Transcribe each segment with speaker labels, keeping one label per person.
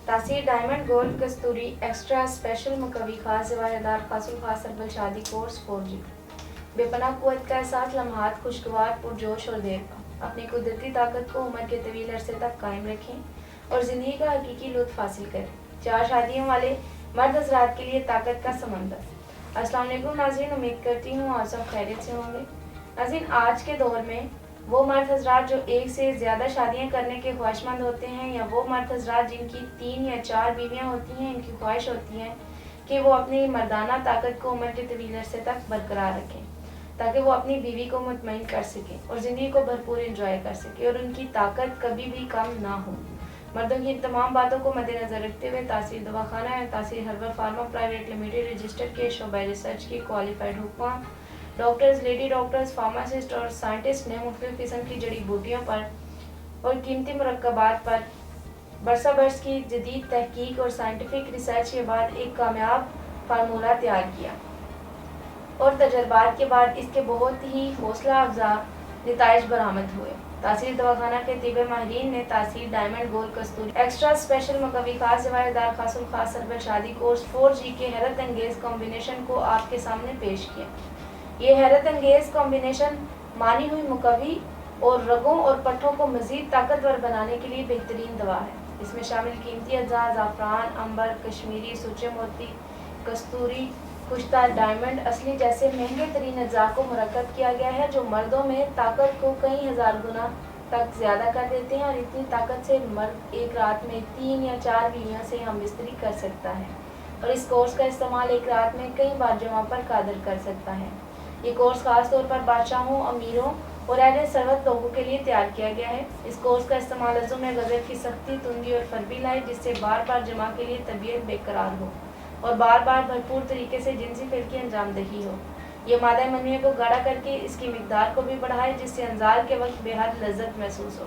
Speaker 1: तासीर diamond gold कस्तूरी extra special मुकवी खास जवाहरदार खासुल खास अरबल शादी कोर्स 4G बेपनाह कुव्वत का एहसास लम्हात खुशगवार पुरजोश और देर का अपनी कुदरती ताकत को उम्र के तवील अरसे तक कायम रखें और ज़िंदगी का हकीकी लुत्फ़ हासिल करें। 4 शादियों वाले मर्द हज़रात के लिए ताकत का समंदर। अस्सलाम वालेकुम नाज़रीन, उम्मीद करती हूँ आप सब खैरियत से होंगे। नाज़रीन, आज के दौर में वो मर्द हज़रात जो एक से ज़्यादा शादियाँ करने के ख्वाहिशमंद होते हैं, या वो मर्द हज़रात जिनकी 3 या 4 बीवियाँ होती हैं, इनकी ख्वाहिश होती है कि वो अपनी मर्दाना ताकत को उम्र के तवील अरसे तक बरकरार रखें ताकि वो अपनी बीवी को मुतमईन कर सकें और ज़िंदगी को भरपूर एंजॉय कर सकें और उनकी ताकत कभी भी कम ना हो। मर्दों की इन तमाम बातों को मद्देनज़र रखते हुए तासीर दवाखाना या तासीर herbal pharma private limited registered के शोबे रिसर्च की क्वालिफाइड हुक्मा डॉक्टर्स, लेडी डॉक्टर्स, फार्मासिस्ट और साइंटिस्ट ने मुख्तलिफ किस्म की जड़ी बूटियों पर और कीमती मुरक्कबात पर बरसा बरस की जदीद तहकीक और साइंटिफिक रिसर्च के बाद एक कामयाब फार्मूला तैयार किया और तजर्बात के बाद इसके बहुत ही हौसला अफजा नताइज बरामद हुए। तासीर दवाखाना के तिब्बे माहिरीन ने तासीर डायमंड गोल्ड कस्तूरी एक्स्ट्रा स्पेशल मुकवी खास जवाहरदार खासुल खास अरबल शादी कोर्स 4G के हैरत अंगेज कॉम्बिनेशन को आपके सामने पेश किया। ये हैरत अंगेज कॉम्बिनेशन मानी हुई मुकवी और रगों और पट्ठों को मज़ीद ताकतवर बनाने के लिए बेहतरीन दवा है। इसमें शामिल कीमती अज्जा ज़ाफ़रान, अंबर, कश्मीरी, सूचे मोती, कस्तूरी, खुश्ता, डायमंड, असली जैसे महंगे तरीन अज्जा को मुरक्कब किया गया है जो मर्दों में ताकत को कई हज़ार गुना तक ज़्यादा कर देते हैं और इतनी ताकत से मर्द एक रात में 3 या 4 बीवियों से हम बिस्तरी कर सकता है और इस कोर्स का इस्तेमाल एक रात में कई बार जमा पर कादर कर सकता है। ये कोर्स खास तौर पर बादशाहों, अमीरों और ऐसे सरवत लोगों के लिए तैयार किया गया है। इस कोर्स का इस्तेमाल अज़ुम में गज़ब की सख्ती, तुंदी और फरबी लाए जिससे बार बार जमा के लिए तबीयत बेकरार हो और बार बार भरपूर तरीके से जिनसी फेल की अंजामदही हो। ये मादा मनिया को गाढ़ा करके इसकी मिकदार को भी बढ़ाए जिससे अंजाल के वक्त बेहद लज्जत महसूस हो।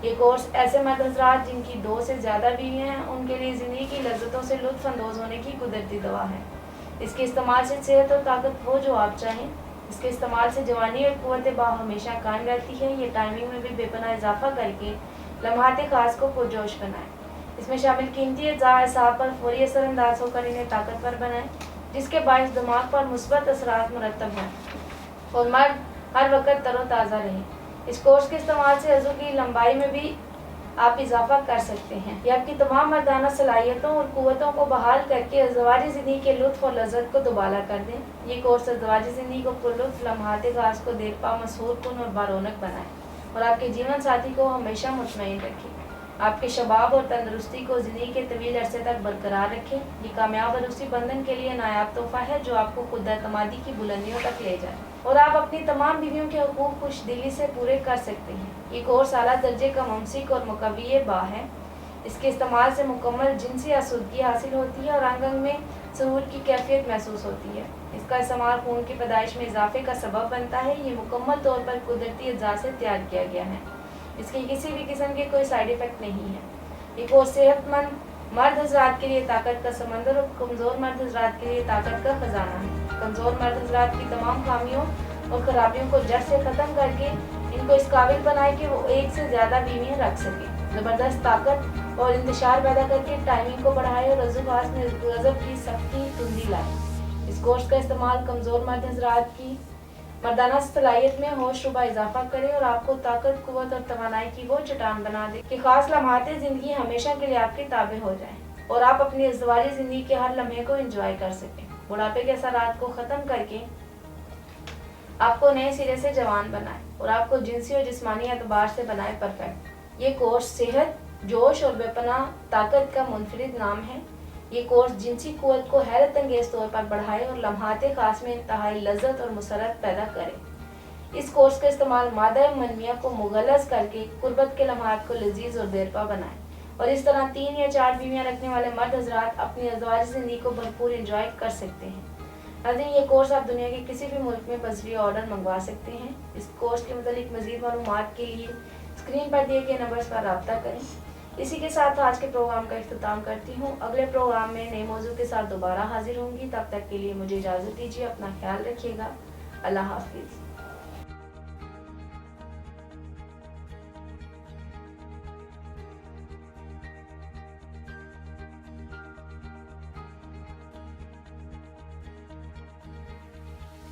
Speaker 1: ये कोर्स ऐसे मर्द हज़रात जिनकी 2 से ज़्यादा बीवियाँ हैं उनके लिए ज़िंदगी की लज्जतों से लुत्फ़ अंदोज़ होने की कुदरती दवा है। इसके इस्तेमाल से सेहत और ताकत हो जो आप चाहें। इसके इस्तेमाल से जवानी और कुव्वत बा हमेशा कायम रहती है। ये टाइमिंग में भी बेपनाह इजाफा करके लम्हात खास को पुरजोश बनाए। इसमें शामिल कीमती अज्जा असाब पर फौरी असरअंदाज होकर इन्हें ताकतवर बनाएं जिसके बायस दिमाग पर मुस्बत असरात मुरतब हों और मर्द हर वक्त तरोताज़ा रहें। इस कोर्स के इस्तेमाल से अज़ू की लंबाई में भी आप इजाफा कर सकते हैं। यह आपकी तमाम मर्दाना सलाहियतों और कुव्वतों को बहाल करके अज़वाजी ज़िंदगी के लुत्फ़ और लज़्ज़त को दोबाला कर दें। ये कोर्स अज़वाजी ज़िंदगी को पुरलुत्फ़, लम्हात खास को देरपा, मसहूर कुन और बारौनक बनाए और आपके जीवन साथी को हमेशा मुतमईन रखें। आपके शबाब और तंदरुस्ती को ज़िंदगी के तवील अरसे तक बरकरार रखें। ये कामयाब अरूसी बंधन के लिए नायाब तोहफ़ा है जो आपको खुद एतमादी की बुलंदियों तक ले जाए और आप अपनी तमाम बीवियों के हुकूक खुश दिली से पूरे कर सकते हैं। ये कोर्स आला दर्जे का मुमसिक और मुकव्वी बा है। इसके इस्तेमाल से मुकम्मल जिनसी आसूदगी हासिल होती है और अंग अंग में सुरूर की कैफियत महसूस होती है। इसका इस्तेमाल खून की पैदाइश में इजाफे का सबब बनता है। ये मुकम्मल तौर पर कुदरती अज्जा से तैयार किया गया है। इसके किसी भी किस्म के कोई साइड इफ़ेक्ट नहीं है। ये कोर्स सेहतमंद मर्द हज़रात के लिए ताकत का समंदर और कमज़ोर मर्द हज़रात के लिए ताकत का ख़जाना है। कमज़ोर मर्द हज़रात की तमाम खामियों और ख़राबियों को जड़ से ख़त्म करके इनको इस काबिल बनाए कि वो 1 से ज़्यादा बीवियाँ रख सकें। ज़बरदस्त ताकत और इंतशार पैदा करके टाइमिंग को बढ़ाए और अज़ू खास में गज़ब की सख्ती तुंदी लाए। इस कोर्स का इस्तेमाल कमज़ोर मर्द हज़रात की मर्दाना सलाहियत में होश रुबा इजाफा करे और आपको ताकत, कुव्वत और तवानाई की वो चट्टान बना दे कि खास लम्हात ज़िंदगी हमेशा के लिए आपके ताबे हो जाए और आप अपनी अज़वाजी ज़िंदगी के हर लम्हे को एंजॉय कर सकें। बुढ़ापे के असरात को ख़त्म करके आपको नए सिरे से जवान बनाए और आपको जिनसी और जिस्मानी एतबार से बनाए परफेक्ट। ये कोर्स सेहत, जोश और बेपनाह ताकत का मुनफरिद नाम है। ये कोर्स जिनसी कुव्वत को हैरत अंगेज तौर पर बढ़ाए और लम्हात खास में इंतहाई लज्जत और मुसरत पैदा करे। इस कोर्स का इस्तेमाल मादा मनमिया को मुगलज़ करके कुर्बत के लम्हात को लजीज और देरपा बनाए और इस तरह 3 या 4 बीवियाँ रखने वाले मर्द हज़रात अपनी अज़वाजी ज़िंदगी को भरपूर एंजॉय कर सकते हैं। नाज़रीन, ये कोर्स आप दुनिया के किसी भी मुल्क में बज़रिए ऑर्डर मंगवा सकते हैं। इस कोर्स के मुतालिक मज़ीद मालूमात के लिए स्क्रीन पर दिए गए नंबर्स पर रब्ता करें। इसी के साथ आज के प्रोग्राम का इख्तिताम करती हूँ। अगले प्रोग्राम में नए मौजू के साथ दोबारा हाजिर होंगी। तब तक के लिए मुझे इजाज़त दीजिए। अपना ख्याल रखिएगा। अल्लाह हाफिज़।